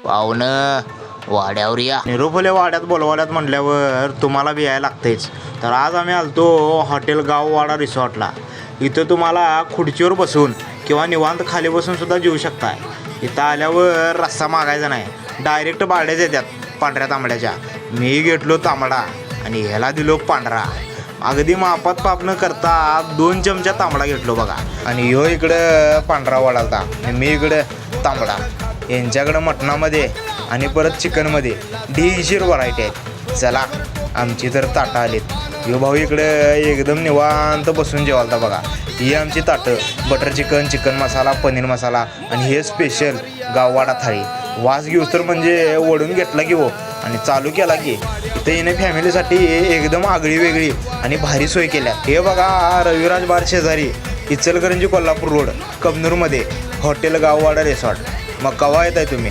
पाहुणं वाड्यावर या. निरोफले वाड्यात बोलवाल्यात म्हटल्यावर तुम्हाला बी यायला लागतेच. तर आज आम्ही आलतो हॉटेल गाववाडा रिसॉर्टला. इथं तुम्हाला खुर्चीवर बसून किंवा निवांत खाली बसून सुद्धा जेवू शकताय. इथं आल्यावर रस्सा मागायचा नाही, डायरेक्ट बारड्याच येतात पांढऱ्या तांबड्याच्या. मी घेतलो तांबडा आणि ह्याला दिलो पांढरा. अगदी मापात पाप न करता 2 चमचा तांबडा घेतलो बघा. आणि ह्यो इकडं पांढरा वाढालता, मी इकडं तांबडा. यांच्याकडं मटणामध्ये आणि परत चिकनमध्ये ढीगशीर व्हरायटी आहेत. चला आमची तर ताटं आलीत. ह्यो भाऊ इकडं एकदम निवांत बसून जेवालता बघा. ही आमची ताटं, बटर चिकन, चिकन मसाला, पनीर मसाला आणि हे स्पेशल गाववाडा थाळी. वास घेऊस तर म्हणजे ओढून घेतला की हो आणि चालू केला की इथं येणे फॅमिलीसाठी एकदम आगळी वेगळी आणि भारी सोय केल्या. हे बघा रविराज बार शेजारी इचलकरंजी कोल्हापूर रोड कबनूरमध्ये हॉटेल गाववाडा रिसॉर्ट. मग केव्हा येत आहे तुम्ही?